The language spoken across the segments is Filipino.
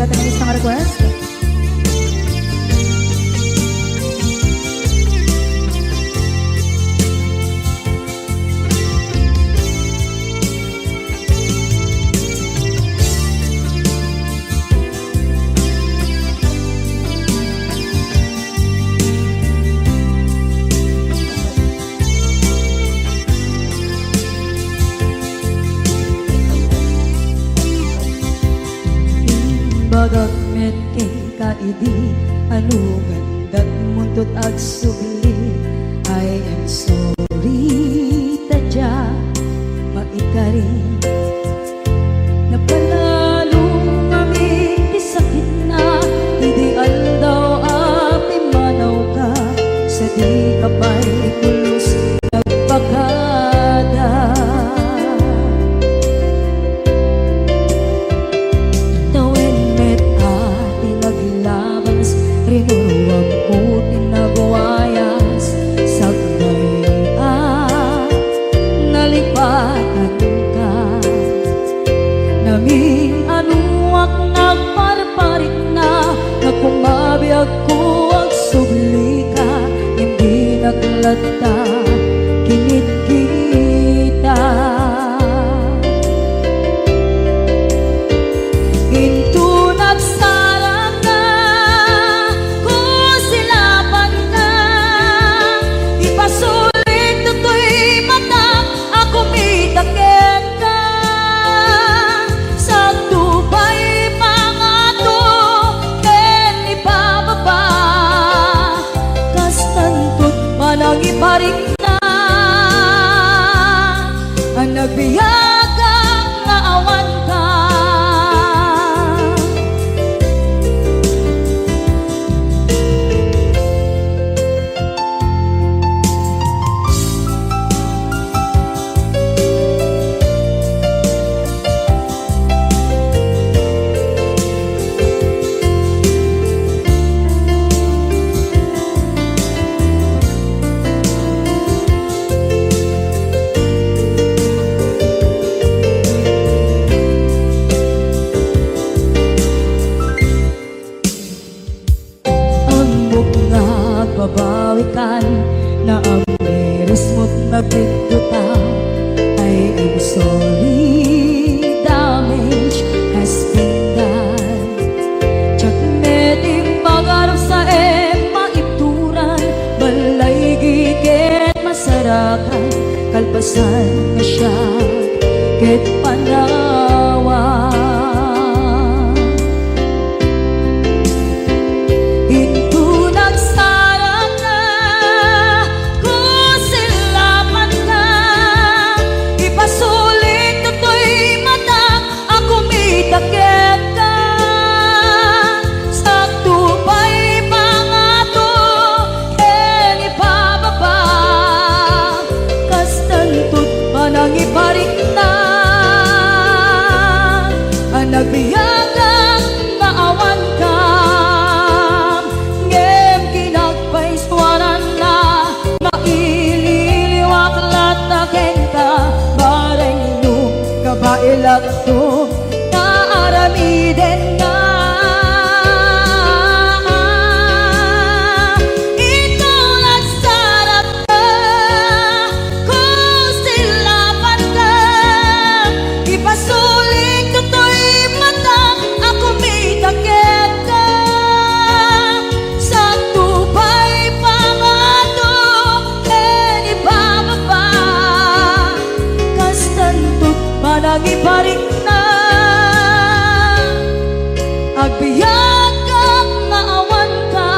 sa ating isang request. Bagamit kay kaidi anugan dat muntot ag subli. I am sorry tadya maikari napalalo kami di sakit na ideal daw api manaw ka sa di kapay pulos nagpakada. Rinuruwag ko tinagwayas sagnay nalipatan ka namin anuak nagparparit na nagkumabiyag ko ang subli ka hindi naglata kinit kita into nagsarang iparik na ang nagbiyagang nga awan ka. Babawikan na ang meres mo't nagpigduta. I am sorry, damage has been done. Tsak meting magarap sa maituran, balay gigit masarakan, kalpasan na siya ket panawa. Iparik na ang nagbiyagang nga awan ka ngem kinagpaiswanan na maililiwak lataken ka bareng nung kabailak to na aramiden na. Iparik na agbiyak ang maawan ka.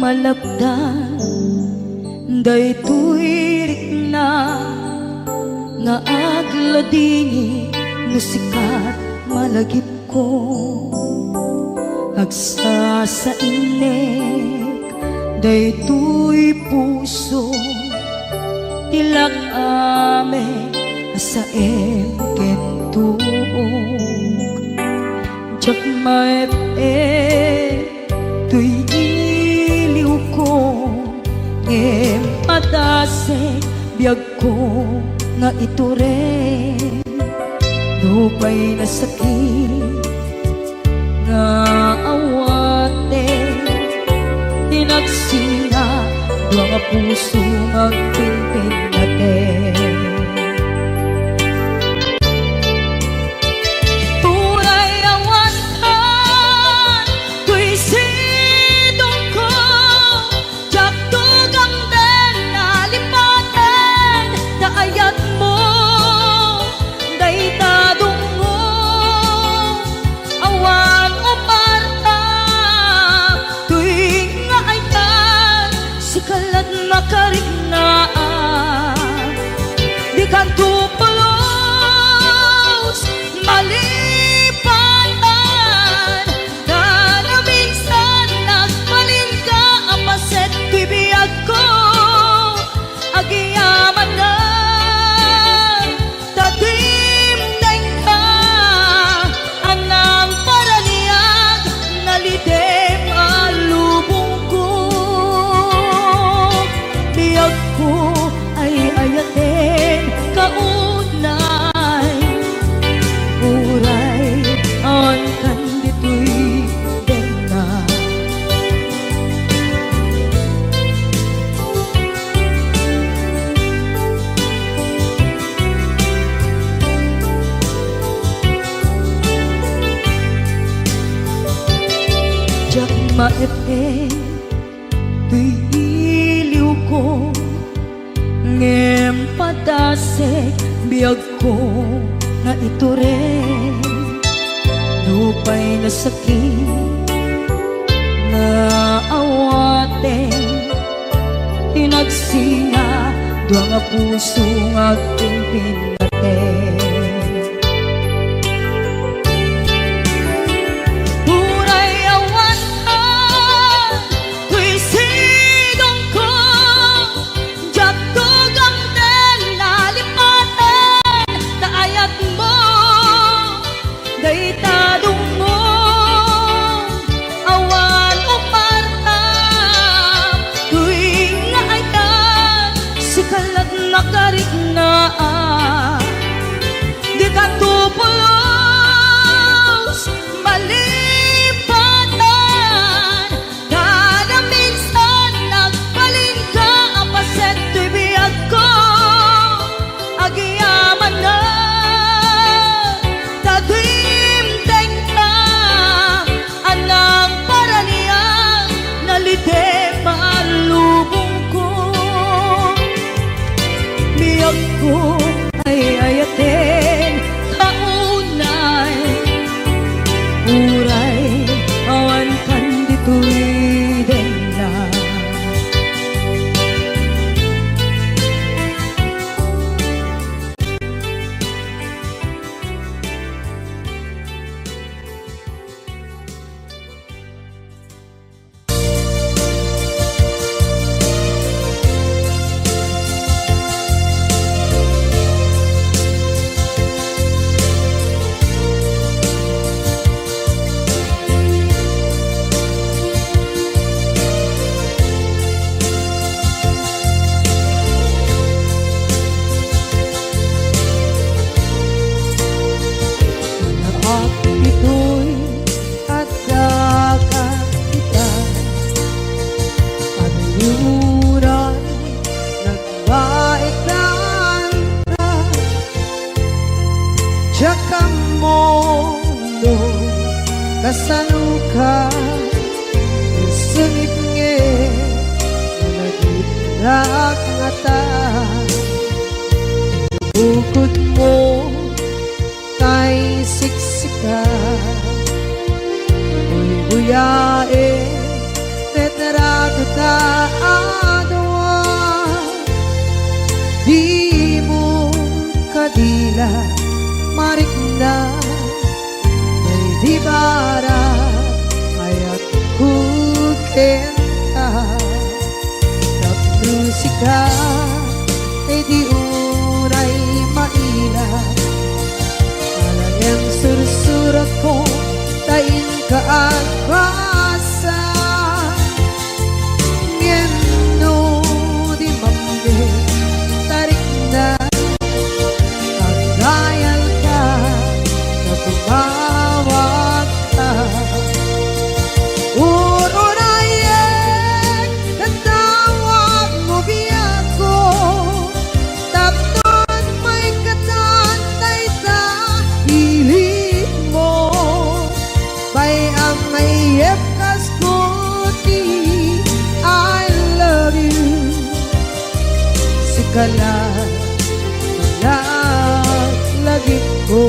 malapdan Daytoy rikna nga agladini musikat malagip ko agsa sa inek daytoy puso tilak ame sa kentug jak maep tuy iliw ko ngem padasek biag ko nga iture dupay na sakit nga awate tinagsinga dua nga puso magpinpin natin turay awantan tuy sidong ko jak tugang den nalipaten na ayat mo daytadong mo awan umarta tuy nga ayat sikalat makariknaan di kan tupulos malipatan na minsan nagbalin ka apaset bibiyag ko agiyaman na tatimdeng ka anang paraniyag nalidem alubong ko biyag ko ay ayaten kaunay uray awan kan ditoy denga jak maepe tuy iliw ko ngem padasek biag ko nga iture lupay na sakit nga awate tinagsinga dua nga puso nga pinpinaten uray awantan tuy sidong ko jak tugang den nalipaten na ayat mo daytadong mo awan umarta tuy nga ayat sikalat makariknaan di ka tupulos malipatan kada minsan nagbalin ka apaset tuy biyag ko agiyaman na tatimdeng na anang paraniyang nalidem alubong ko biyag ko ay ayaten kaunay uray awan kan ditoy denga at ito'y agkakakita at luray nagbaikan ka tsaka mono kasanuka sungit nge nagitnak ngata bukod mo kay siksika uy buyae tetrato ka adwa marikna may di bara ayat kukenta musika ay di uray maila alayang sursurat ko tain ka at basa ngeno di mamde tarik na pagdayal ka na tumawag ka kala lagi ko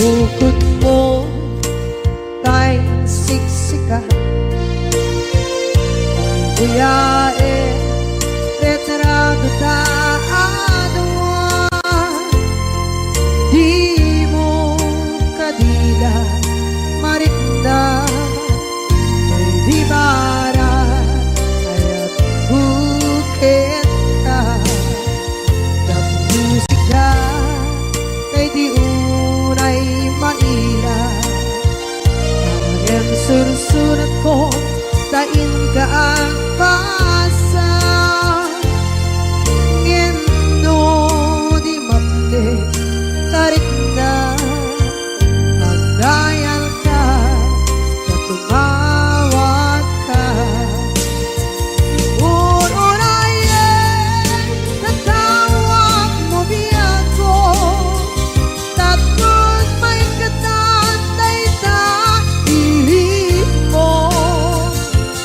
bukod mo tayong siksika buyae retrato di mo kadila marikna may di bara ayat buketa ng musika kay di unay maila parang sursurat ko tain ka ang pasa ngeno di mamde tarik na pagdayal ka na tumawag ka uurayan natawag mo biyak ko tatlong may katantay ta pilit mo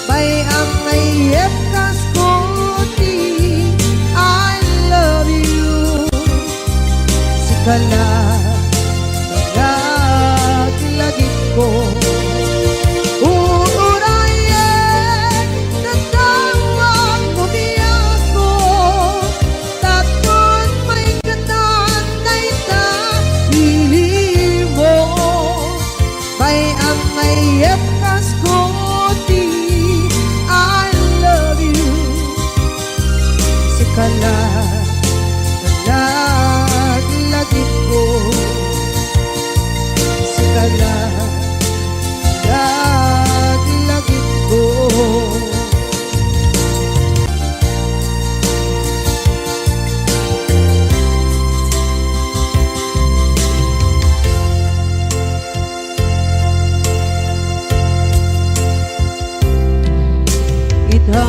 may ang mayep kas kuti I love you sikala lagi ko uurayan natawag mo biyak ko tatlong may katantay ta pili mo may ang mayep kas kuti I love you sikala lagi ko sikala lagi ko ita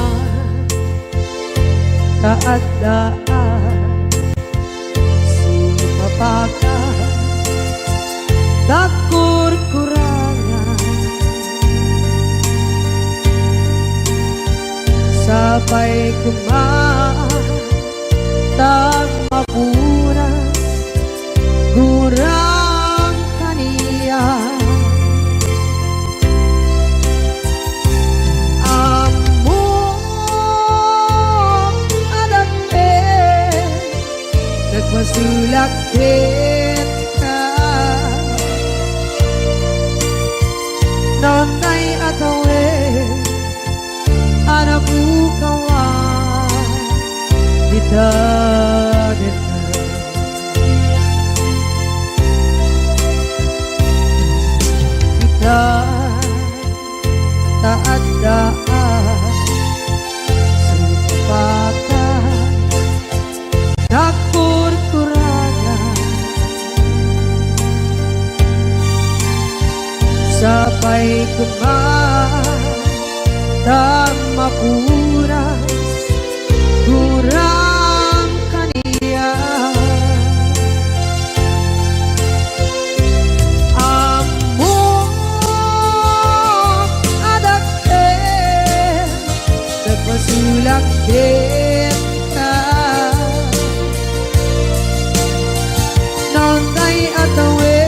taadaan sumapaka takur-kurangan sabay kumaan tag mapura gurang kaniya amo adake nagmasulak nonay atawe anak bukawan kita kita taat daan sepakat takur-kurangan sabay kumaan tak mapuras kurang kaniya amo adake nagpasulak kita nonay atawe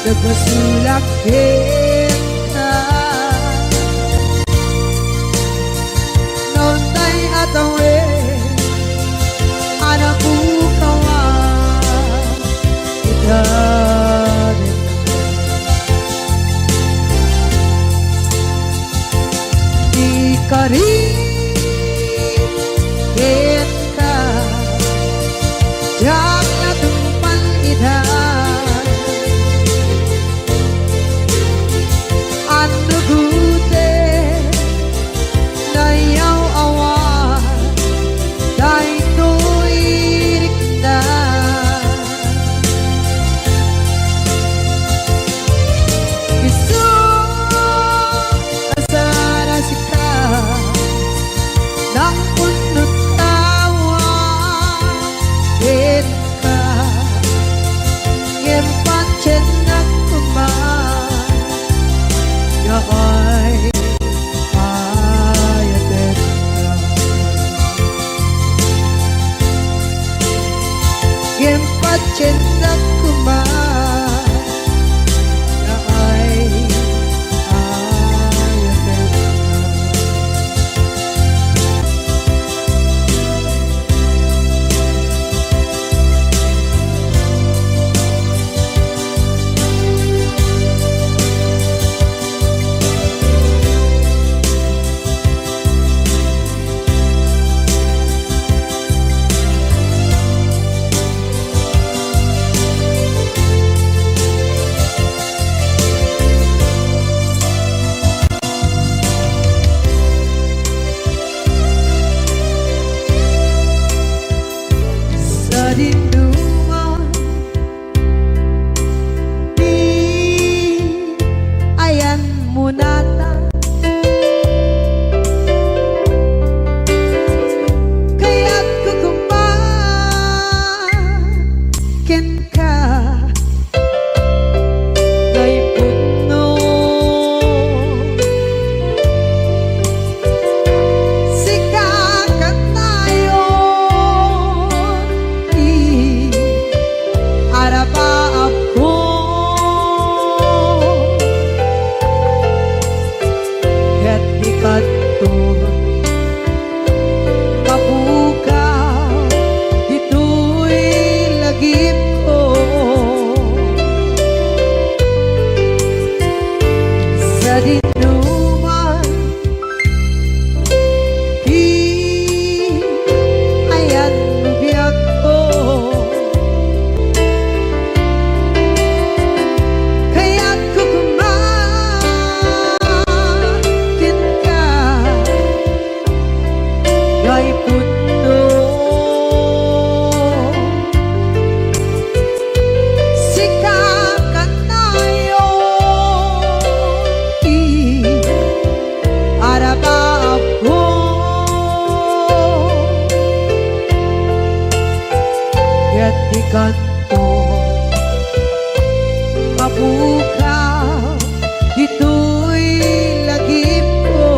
nagmasulak kita. Noon tay atawe, anak bukawan kita din. Di ka rin kita, jak na tumpan ida. Ano gute na yaw awan, dahil to'y rikta. Isu asara sika nang punot tawa din ka ngempancen ng kuman yaay ayaten ka ngempancen ng kuman yaay ayaten ka. Sa dinduman, di ayan mo nata. Kaya't kukumakin ka kay puno. Sikakat tayo arapa ako ket ikanto mabukaw dito'y lagip ko sa dinuman di ayan biyak ko. Kaya't kukumakin ka kay puno. Sikakat tayo arapa ako ket ikanto mabukaw dito'y lagip ko.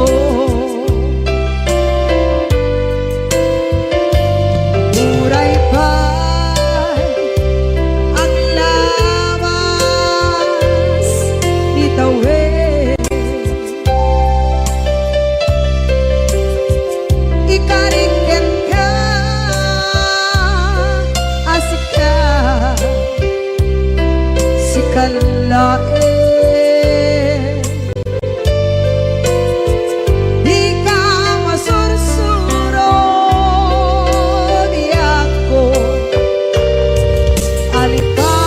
Muray pa'y ang lawas ni tawe. Ikariken ka asik ka sikalae. Di ka masursuro di ako alikate.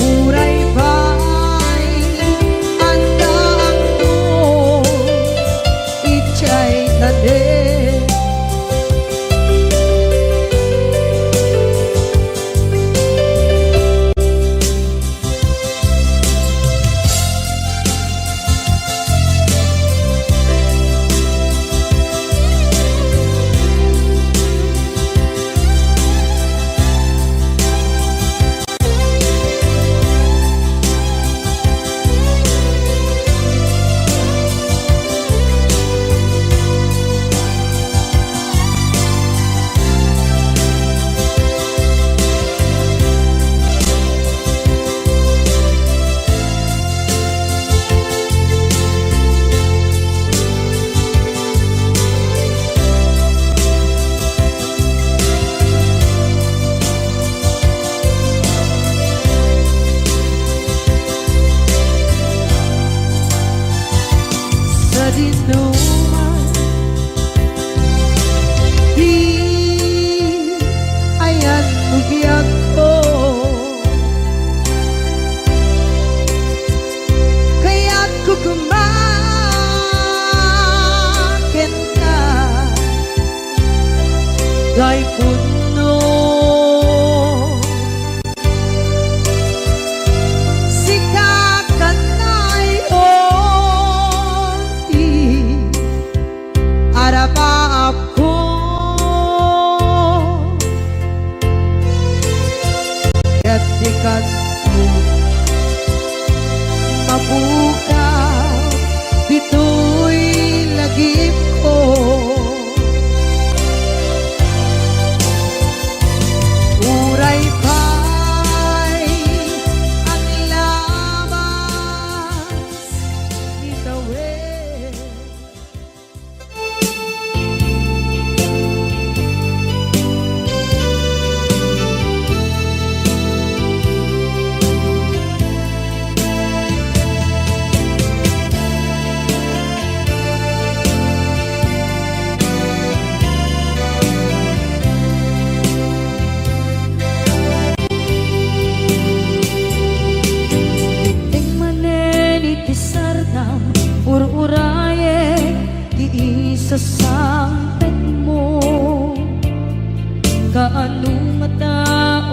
Muray pa'y andang to ichay tade. kay puno. Sikakan na'y onti, arapa ako. Kaya't ikat mo, mabukaw, dito'y lagip ko. Uray pa'y ang labas ni Tawid. Ur-uraye di isa sampet mo, kaano mata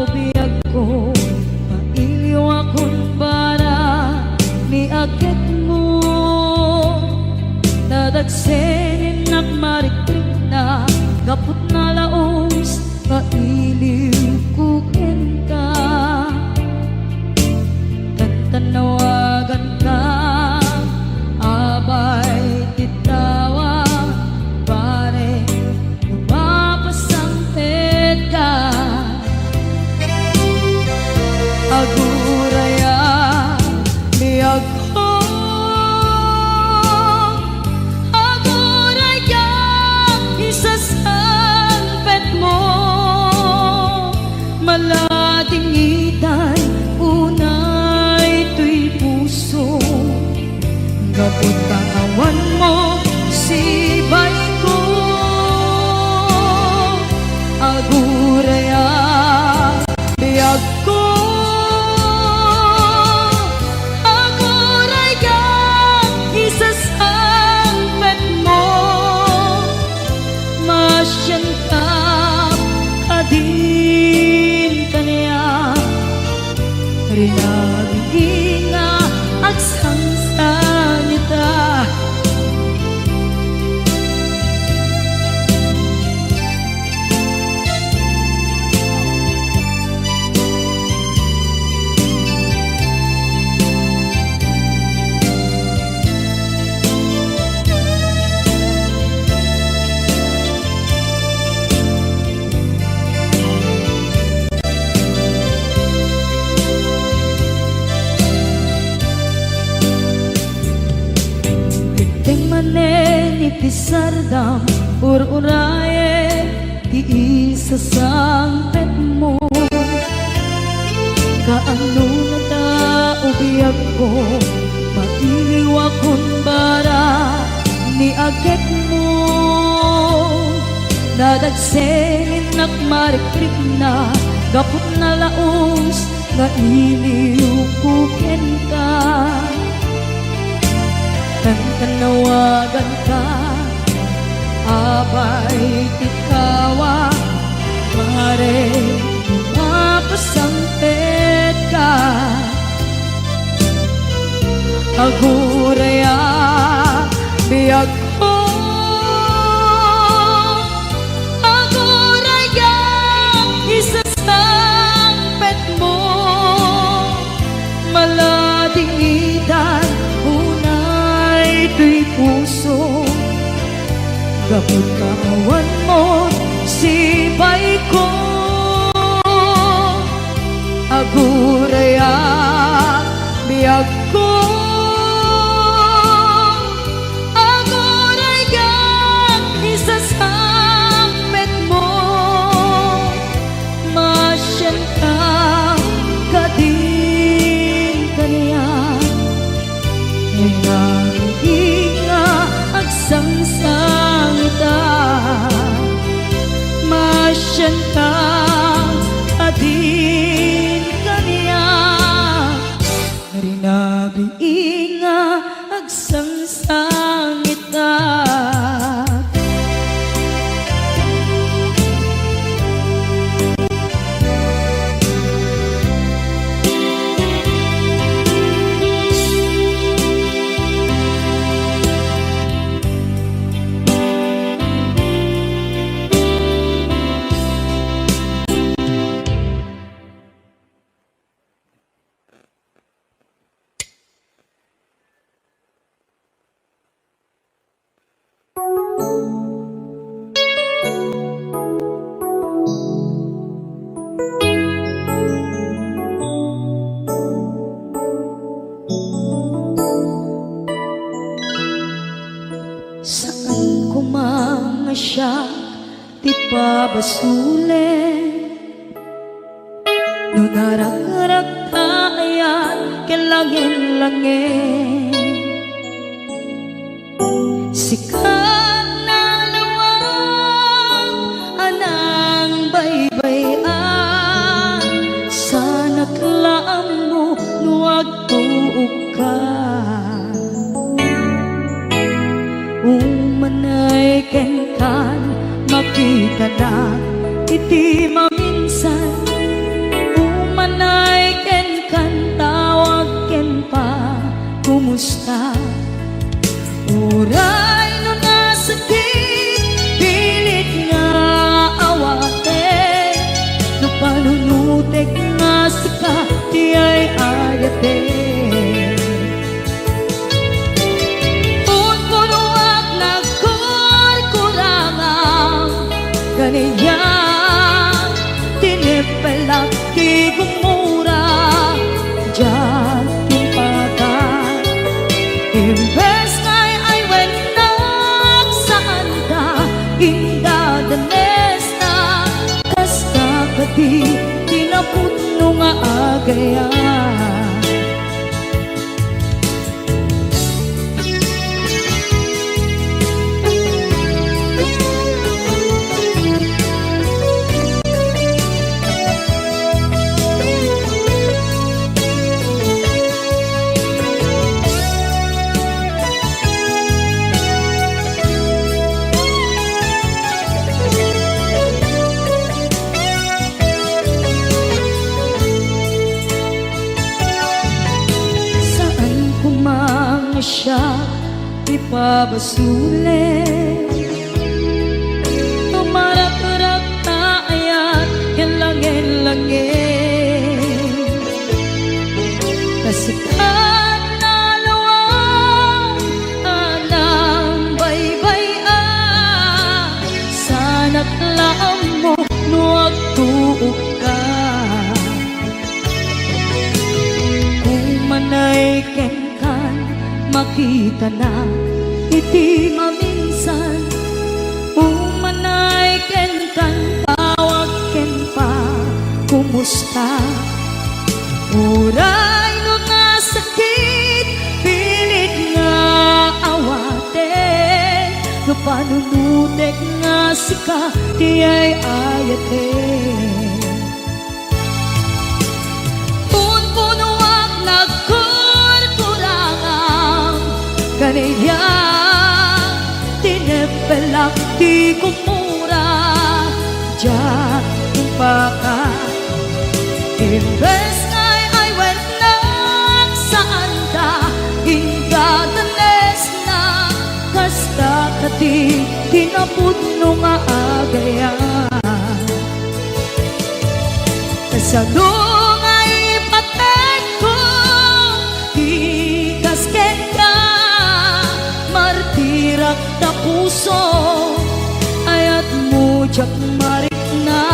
o biyag ko, mailiw akong bara ni agad mo. Dadagsenin at marikrik na kaput na laos, mailiw kukin ka. Tantanawagan ka, abay titawa, pare lumapasampit ka. Aguraya biyag ko, aguraya isasampit mo. Malating itay, unay to'y puso, kapot katawan mo, sibay ko. Aguraya biyag ko, aguraya isasampit mo. Masyan ka, kadin kaniya, rinaging nga agsangsan nita. Itisardam ur-uraye di isa sampet mo, kaano na tao biyag ko, mailiw akong bara ni agad mo. Dadagsenin at marikrik na kaput na laos, na iliw kukin ka. Tantanawagan ka, abay tikawa, pare mapasampit ka. Aguraya biyag ko, aguraya isasampit mo. Malading itan, ito'y puso, kapot katawan mo, sibay ko. Aguraya biyag ko, aguraya isasampit mo. Masyan ka, kadin kaniya, inga agsangsang ita. Masyan ka, adin kaniya, rinabiinga agsangsang ita. ti pabasulen. No narak-rak tayan kelangin-langin, sikat na lawang anang baybayan. Sana't laang mo nuwag tuog ka, umanay ken kan makita na iti maminsan. Umanay ken kan tawag ken pa kumusta. Uray no nasakit pilit nga awate, no panunutek nga sika di ay ayate. Unpunuak nagkurkurangang ganyan, tinipelak ti gumura diyan timpagan. Imbes ngay ay wenak saan ka indadanes na, kasta kadi tinaputno nga agayan. Siya ipabasulen, tumarap-rap taayat yan langin-langin, kasikat na lawang anang baybayan. Sana't laang mo nuwag tuog ka, umanay ken makita na iti maminsan. Umanay ken kan tawag ken pa kumusta. Uray no nasakit pilit nga awate, no panunutek nga sika di ay ayate. Unpunuak kaniya tinepelak di kumura diyan timpaka. Imbes ngay ay wenak saan ta indadanes na, kasta kati tinaputno nga agayan. Kasano ngay patek ko ikasken ka, martirak na puso ayat mo jak marik na.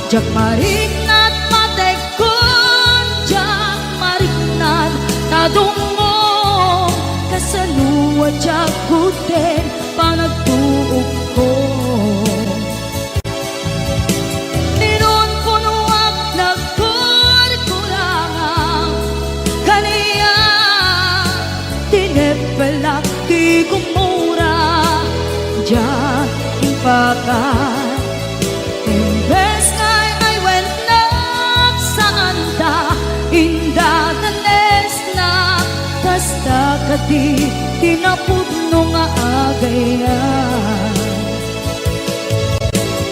Jak marik na't matekon, jak marik na't tadungo, kasaluwa jak kuten panagtuog ko. Ninon kunuak nagkurkurangang kaniya, tinepelak di kumura diyan timpakan. Imbes ngay ay wenak saan ta indadanes na, kasta kadi tinaputno nga agayan.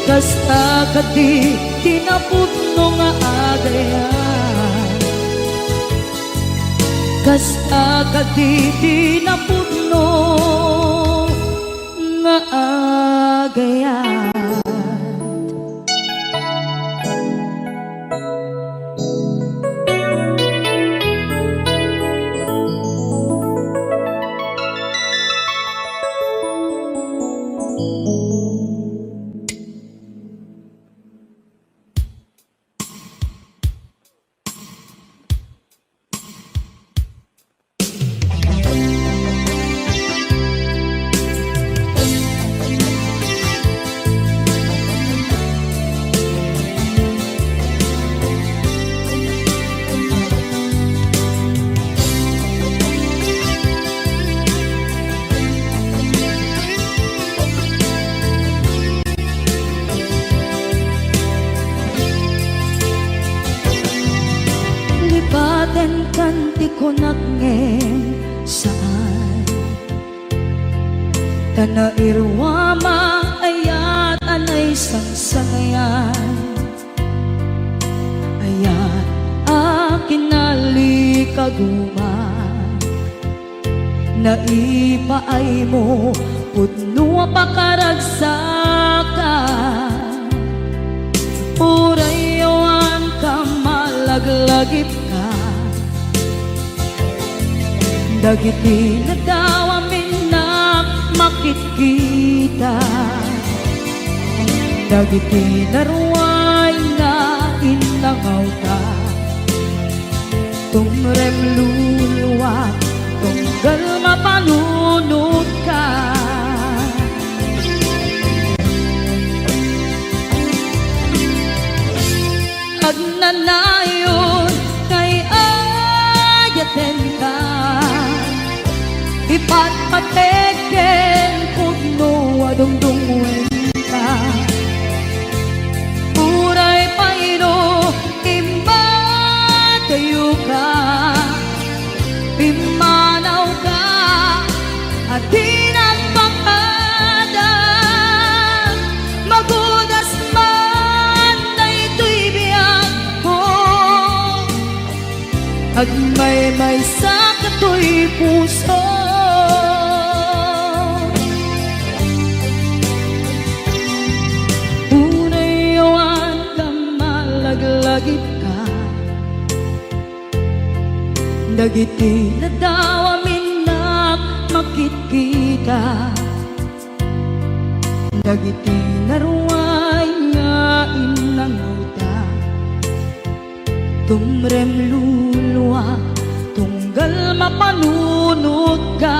Kasta kadi tinaputno nga agayan. Kasta kadi tinaputno nga agayan. aten kanti ko nagngem saan Tana irwama ayat anay sangsangayan Ayat akin nalikaguma Naipaay mo pudno pakaragsakan Urayawan ka malaglagip ka Dagiti na daw amin na makikita Dagiti na ruway na inangaw ka Tumrem luluwa tunggal mapanunod ka Agnanayon kay ayaten ka Ipatpateken pudno adungdungwen ka Uray paino imatayo ka Pimanaw ka at di nagpakada Magudas man na ito'y biyag ko Agmay-may sa kato'y puso Unayawan ka malaglagip ka Dagiti na daw amin na makikita Dagiti na ruway nga inangaw ta Tumrem luluwa tunggal mapanunod ka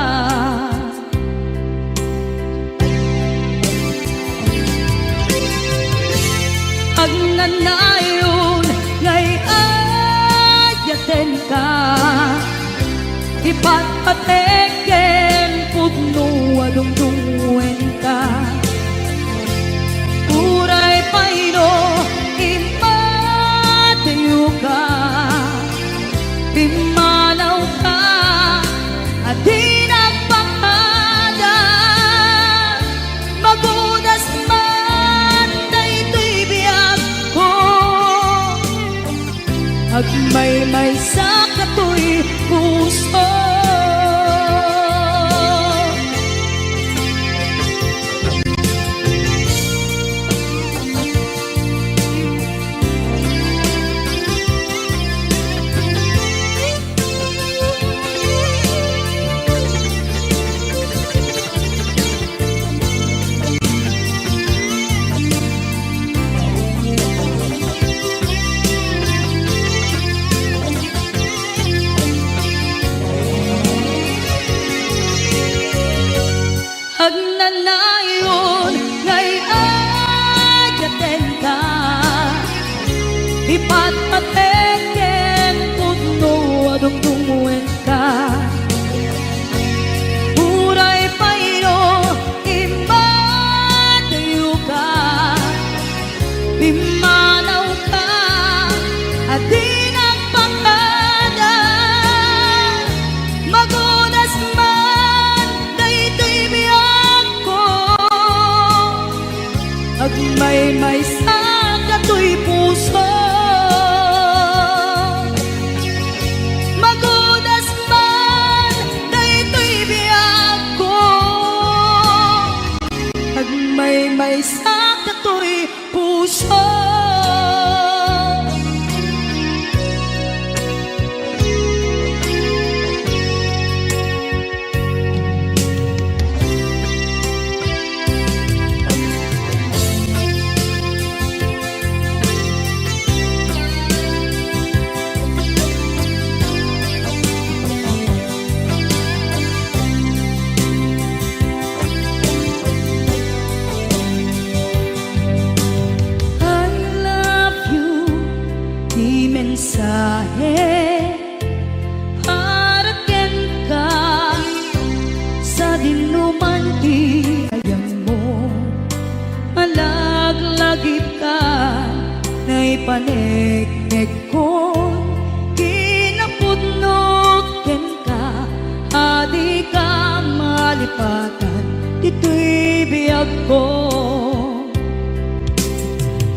Agnanayon ngay ayaten ka Ipatpateken pudno adungdungwen ka Uray paino imatayo ka Pimanaw ka at di nagpakada Magudas man na ito'y biyag ko Agmay-may sa kato'y puso Agnanayon ngay ayaten ka Ipatpateken pudno adungdungwen ka Uray paino imatayo ka Pimanaw ka at di nagpakada Magudas man na ito'y biyag ko Agmay-may sa kato'y puso Magudas man na ito'y biyag ko Agmay-may sa kato'y puso mensahe para ken ka sa dinuman ti ayang mo malaglagip ka na ipaneknek ko kinapu malipatan, dito'y biyag ko.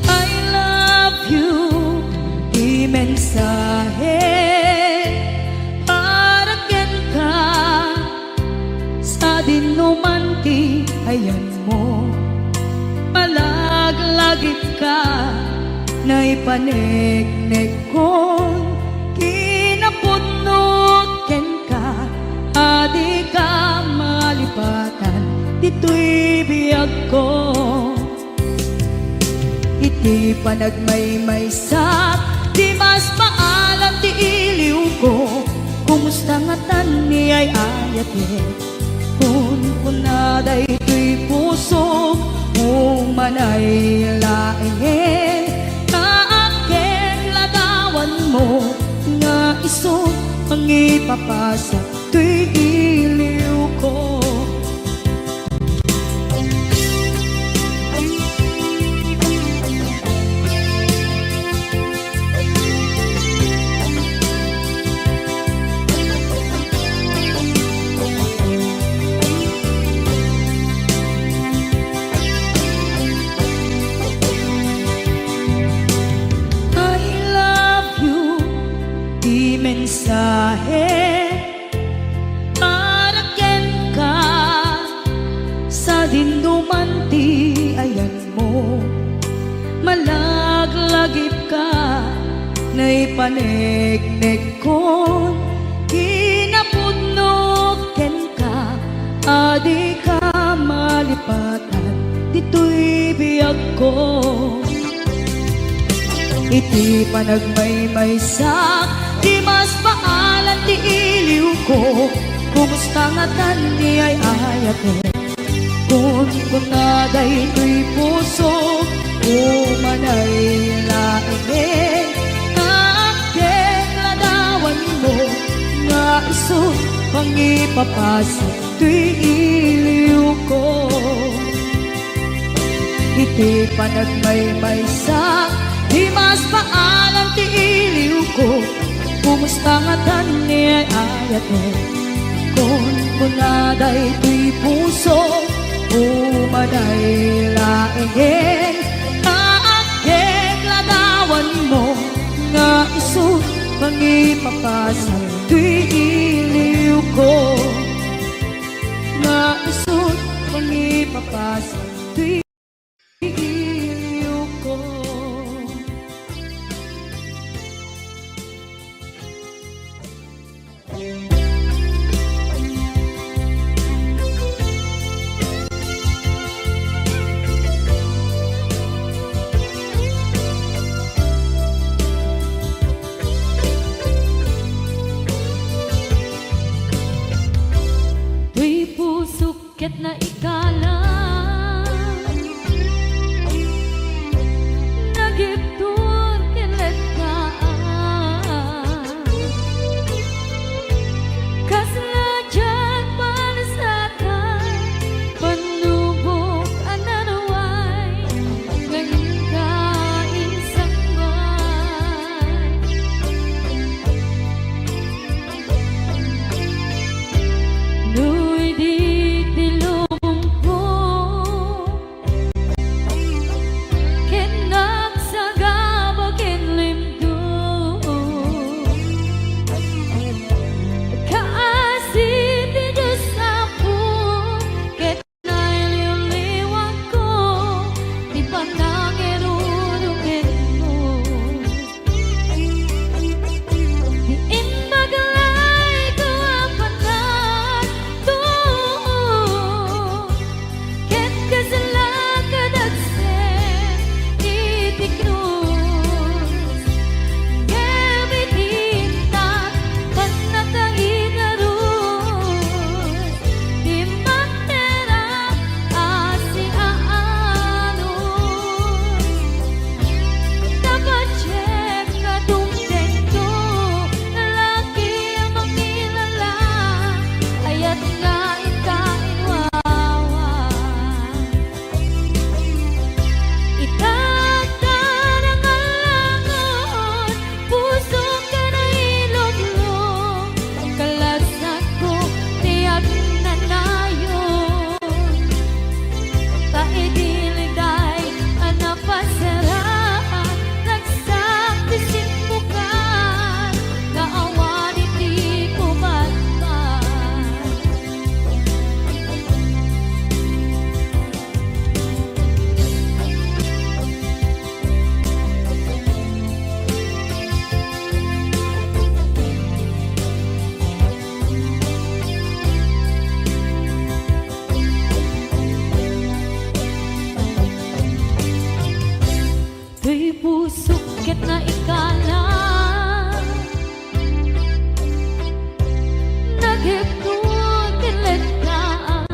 I love you, di mensahe para ken ka sa dinuman ti ayan mo. Malaglagip ka na ipanegnek kon kinapudnot ken ka, adi ka malipatan, dito'y biyag ko. Iti panagmaymaysak, di mas maalam ti iliw ko, kumusta nga tan ni ay ayate, kun kunaday to'y puso, umanay laengin, kaaken ladawan mo, nga iso mangipapasa to'y iliw ko. Mensahe para ken ka sa dinduman ti ayan mo. Malaglagip ka na ipanegnek kon kinapudnot ken ka, adi ka malipatan, dito'y biyag ko. Iti panagmaymaysak, di mas paalan ti iliw ko, kumusta nga tan ni ay ayate, kun kunaday to'y puso, umanay laengin, kaaken ladawan mo, nga iso pangipapasa to'y iliw ko. Iti panagmaymaysak, di mas paalam ti iliw ko, kumusta nga tan ni ay ayate, kun kunaday to'y puso, umanay laengin, kaaken ladawan mo, nga iso pangipapasa to'y iliw ko, nga iso pangipapasa to'y iliw ko. puso ket na ikala naghipnot kilit kaan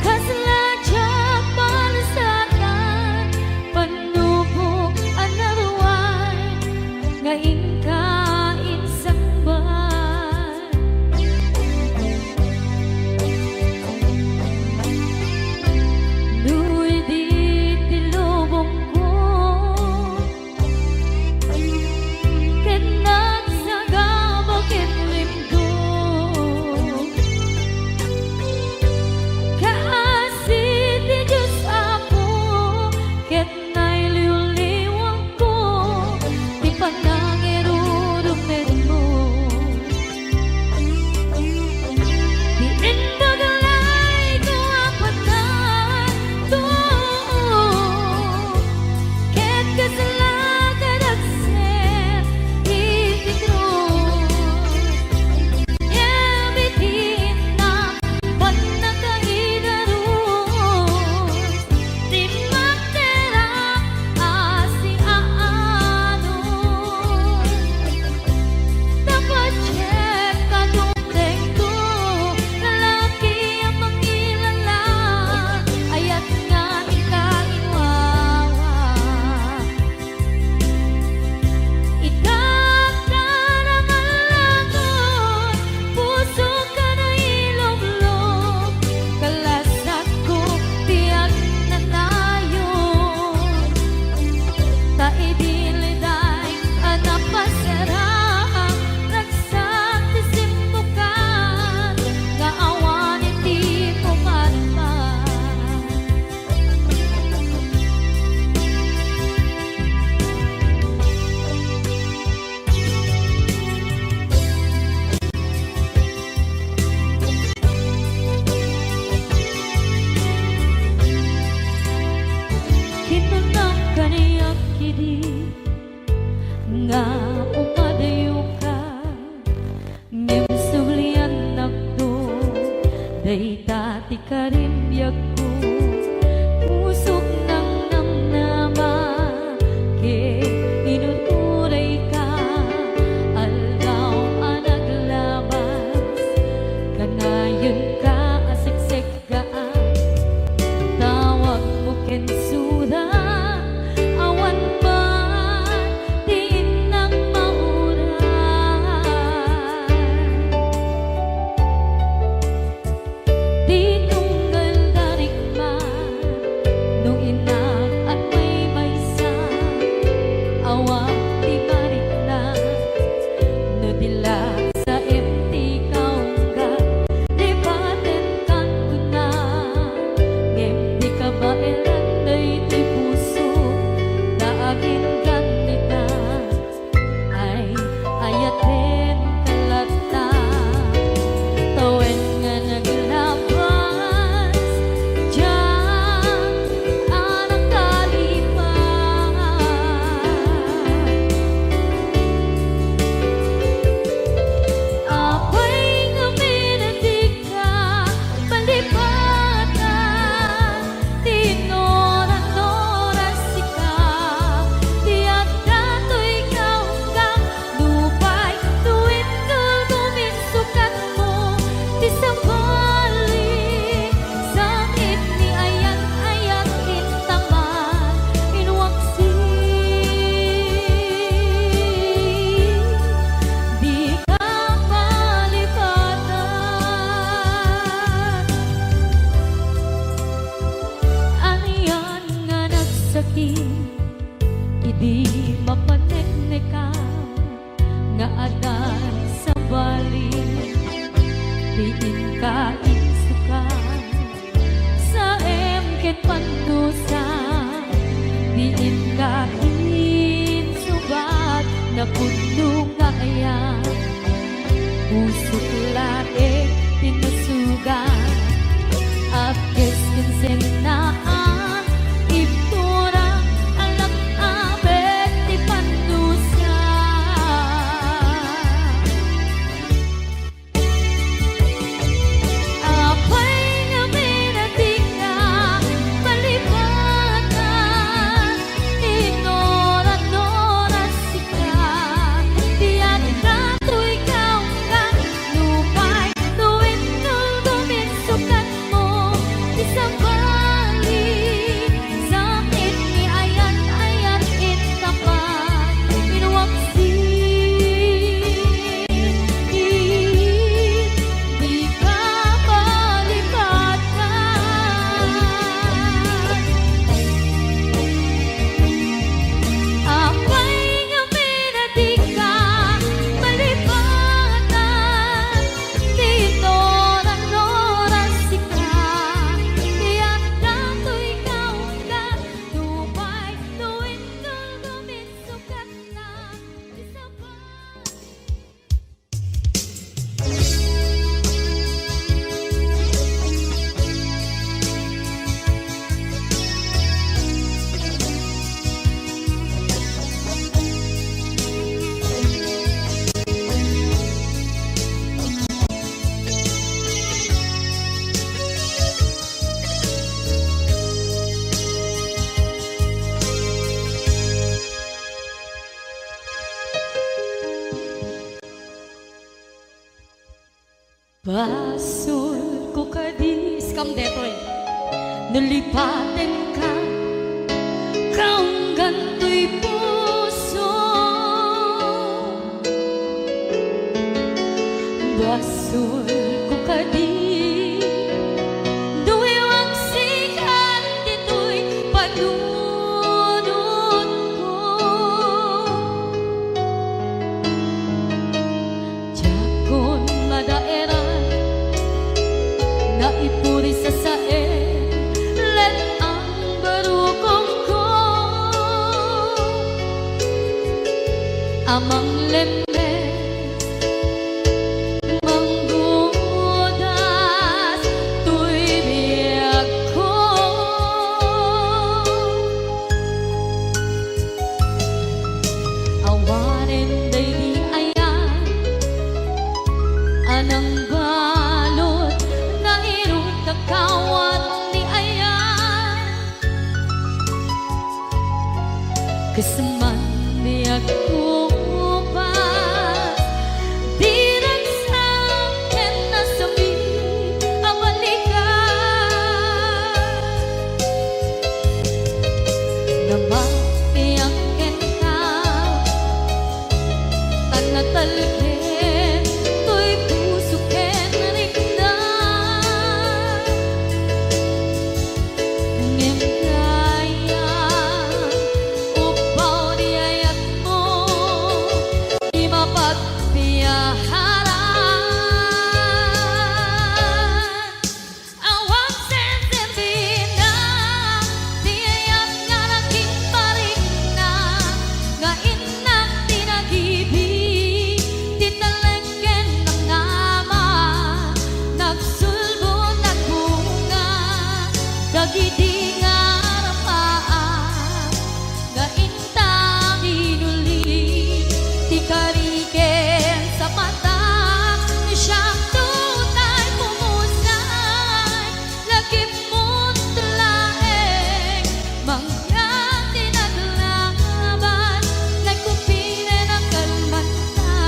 kasaladyak palasatan panubok anaruan ngayon kain sangban Luy di tilubong ko ket nagsagabog ket limgo kaasit ti Diyos Apo ket nailiw-liwang ko ti panangirurumen mo di indagalay ko apatan to ket kasalakan akses iti krus yabitin na panagkaidarus di magtera asi aano dapat check kadungteng ko lalaki ang mangilala ayat nga ikainwawa Itakarangalangon puso ka na ilog-log kalasat ko tiyak na tayo taidiliday anak pasarang ragsak ti simbukan nga awan iti kumatman Kinunang kaniyak kidi nga umadayo ka ngem sublian nakdo day dati karimbyag ko pusok ng namnama ke inuturay ka aldaw anaglabas kanayon ka asiksik gaan tawag mo ken suda awan man diin ng mauran di tunggal darikman nung inak at may maysa awang di marikna no dila sa empty kaungga di baten kanto na ngem di ka ba elanday ti puso daagin ganita ay ayaten kalata tawen nga naglabas diyan anang kalipan apay nga minatig ka palipatan tinoran-oras sika tiyak dato'y kaunggang lupay tuwid tulgumin sukat mo ti sabali sangit ni ayat-ayat intaman inwaksi di ka palipatan aniyan nga nagsakit idi mapaneknekan nga adan sa bali diin ka insukan sa emket pandusa diin ka insubat na puno nga ayan pusok lae tinusugan akes kinseng naan iptura alak abet ti pandusa apay nga minatig ka palipatan Basol ko kadis kam detoy nalipaten ka kaung gantoy puso. Basol ko kadis duwewang sikat ditoy panunod ko. Jakon madaera naipuri sa sae let ang barukong ko amang lemme manggudas tuy biyak ko. Awanen day di ayan anang balot na irong kakawat ni ayan kasaman biyak ko pa di nagsakin na sabi ang balikan na mapiangkin ka tanatalkin to'y pusukin rikna ngem kaya upaw di ayat mo di mapagpiyaharan. Awang sensibina di ayat nga naging paring na nga inak tinagibig titalengken ng nama nagsulbo nagbunga dagiti nga rapaan nga intang inuli ti kariken sa mata siyang tunay pumusay lagim mo't laeng mangyang tinaglaban nagkupire ng kalmanta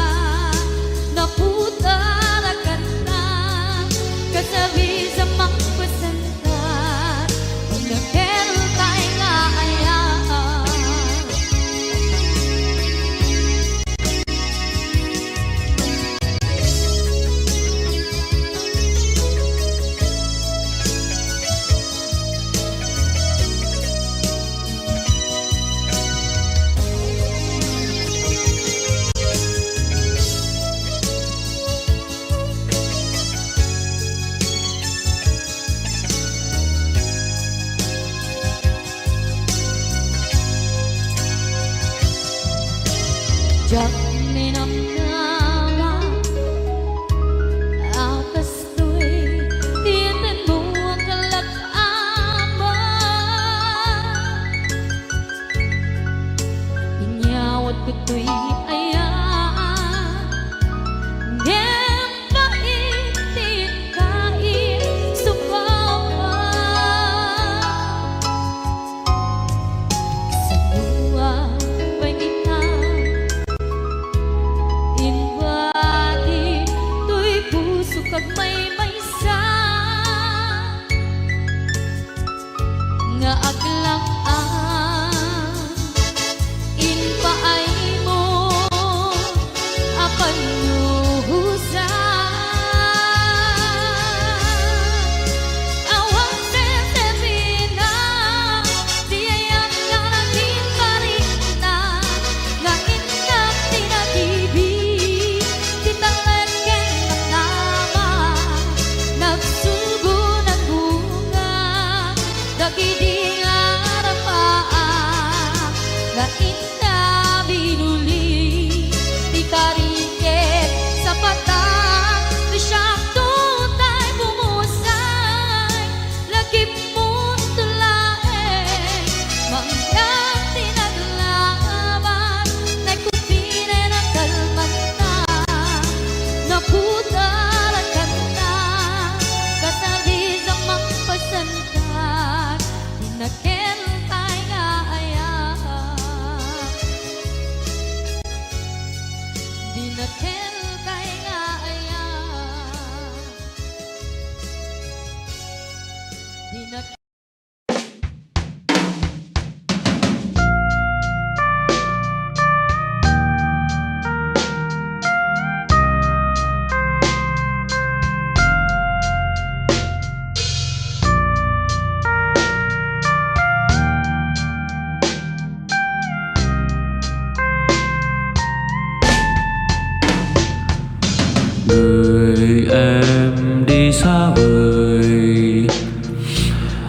naputarakan na kasabi sa magpasantan pag nagkero tayo nga ayaan. Jak minamnama akas to'y tiyan mo ang kalak-aman inyawat ko to'y ayan ngem paitin kain supawan sa buwan pangitan inwati tuy puso kag may maysa nga aglaan inpaay mo apan nuhusan. Awang sensibina di ayat nga naging paring na nga inak tinagibig titalengken ng nama nagsugo ng bunga dagiti nga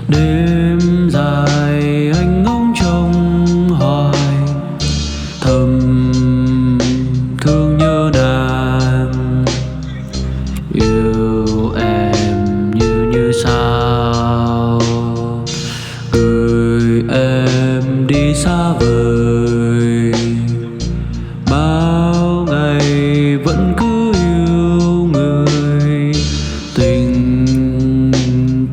Đêm dài anh ngóng trông hoài, thầm thương nhớ nàng. Yêu em như sao, gửi em đi xa vời. Bao ngày vẫn cứ yêu người, tình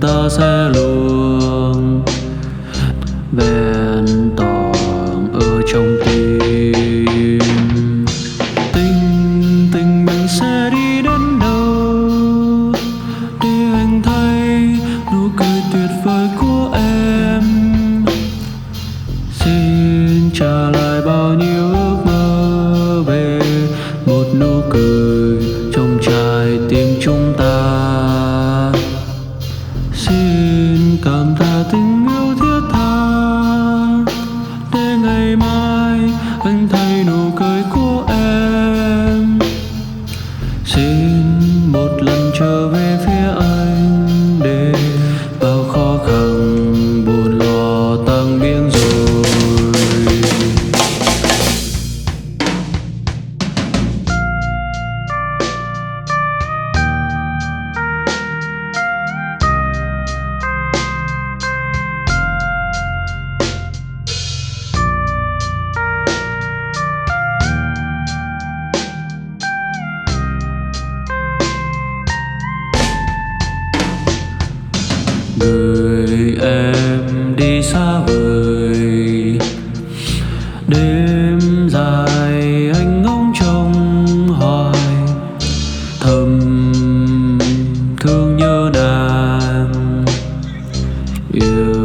ta sẽ luôn vẹn toàn ở trong tim. Tình mình sẽ đi đến đâu để anh thấy nụ cười tuyệt vời của em. Xin trả lại bao nhiêu ước mơ về một nụ cười trong trái tim chúng ta. Xin cảm tạ tình yêu thiết tha, để ngày mai anh thấy nụ cười của em. Xin một lần trở về phía anh, để bao khó khăn buồn lo tan biến rồi. Gửi em đi xa vời, đêm dài anh ngóng trông hoài, thầm thương nhớ nàng. Yêu